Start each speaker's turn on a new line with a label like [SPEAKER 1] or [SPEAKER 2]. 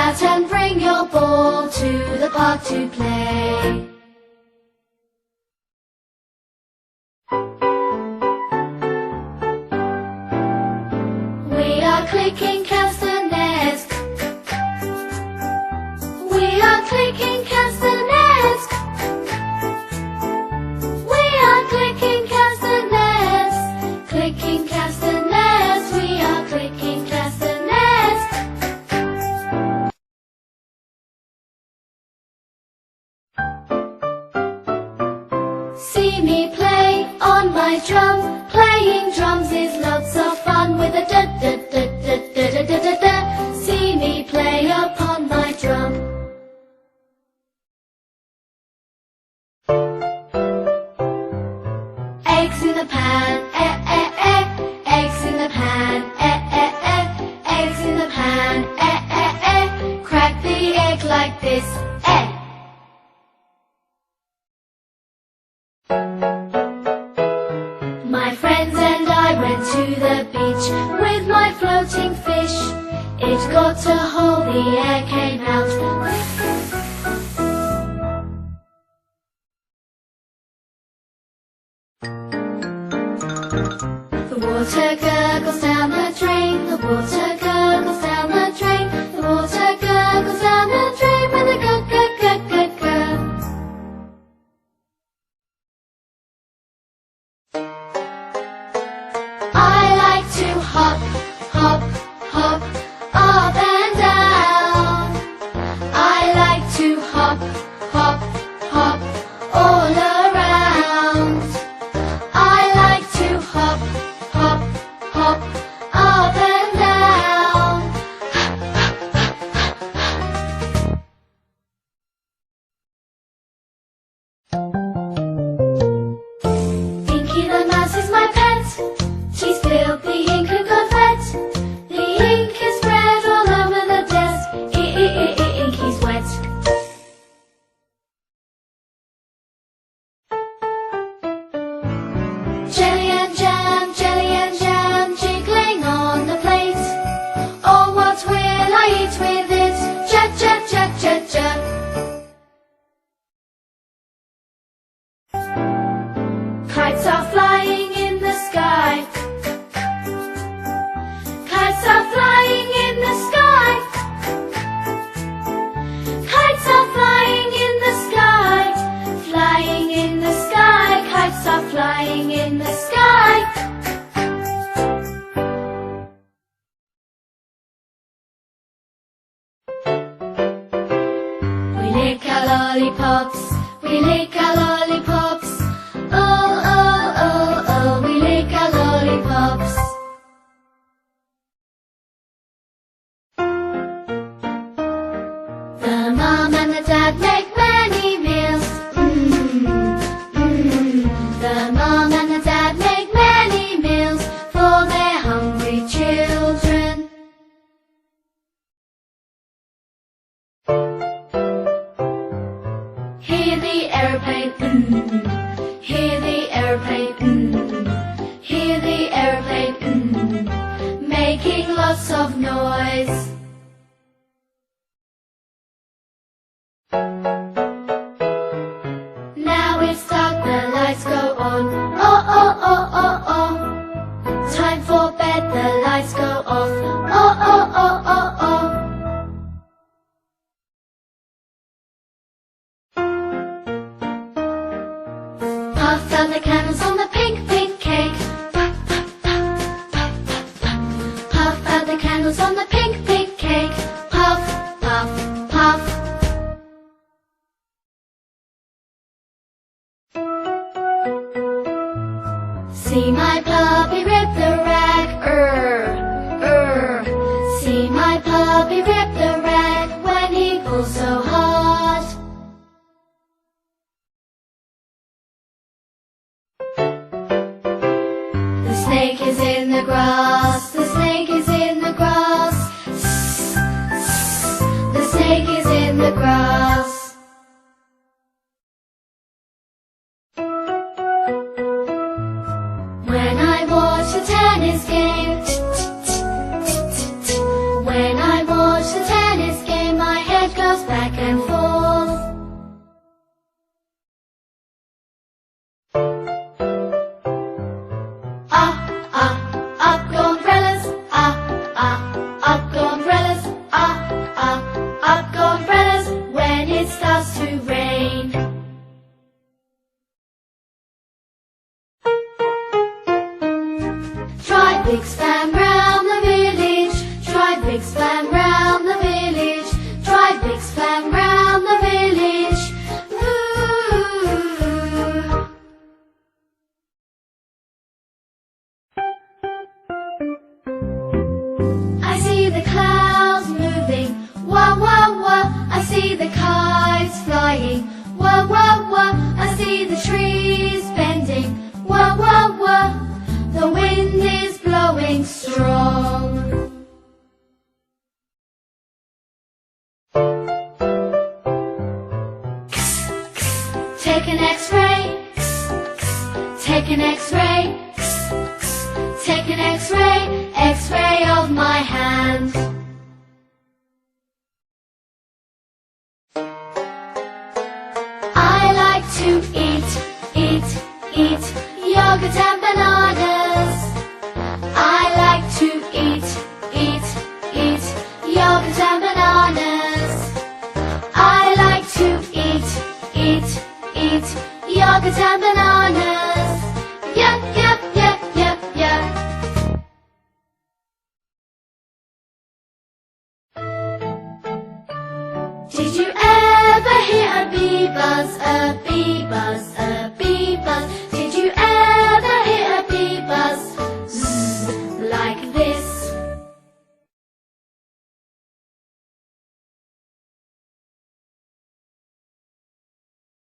[SPEAKER 1] out and bring your ball to the park to play. We are clicking castanets. We are clicking castanets. We are clicking castanets. Clicking castanets. We are clicking castanets. See me play on my drum. Playing drums is lots of fun with a da da da da da da da da. See me play upon my drum. Eggs in the pan, eh eh eh. Eggs in the pan, eh eh eh. Eggs in the pan, eh eh eh. Crack the egg like this, eh. My friends and I went to the beach with my floating fish. It got a hole, the air came out. The water gurgles down the drain. The water gurgles down the drain. The water gurgles down the drain with a gurg gurg gurg gurg gurg. I like to hop, hop, hop, up and down. I like to hop, hop, hop, all around. I like to hop, hop, hop, up and down. Pinky the mouse is my pet. She spilled the ink and got wet. The ink is spread all over the desk. Ink is wet. Jelly and jam, jiggling on the plate. Oh, what will I eat with it? Jab, jab, jab, jab, jab. Kites are flying in the sky. Kites are flying in the sky. Kites are flying in the sky. Flying in the sky. Kites are flying in the sky. We lick our lollipops. We lick our lollipops. Oh, oh, oh, oh, we lick our lollipops. The mom and the dad make many meals. The mom and the dad make many meals for their hungry children. Hear the airplane, hear the airplane, hear the airplane, making lots of noise. Now it's dark, the lights go on. Oh, oh, oh, oh, oh. Time for bed, the lights go off. Oh, oh, oh, oh, oh. Puff out the candles on the pink, pink cake. Puff, puff, puff, puff, puff, puff. Puff out the candles on the pink, pink cake. Puff, puff, puff. See my puppy rip the rag, See my puppy rip the rag when he pulls so hard. The snake is in the grass. The snake is in the grass. The snake is in the grass. When I watch the tennis game, when I watch the tennis game, fan round the village. Drive Big's fan round the village. Ooh. I see the clouds moving, wah wah wah. I see the kites flying, wah wah wah. I see the trees bending, wah wah wah. The wind is blowing strong. Take an X-ray, take an X-ray, take an X-ray, X-ray of my hand. I like to eat yogurt and bananas. I like to eat yogurt and bananas. I like to eat yogurt and bananas. Yup, yup, yup, yup, yup. Did you ever hear a bee buzz, a bee buzz, a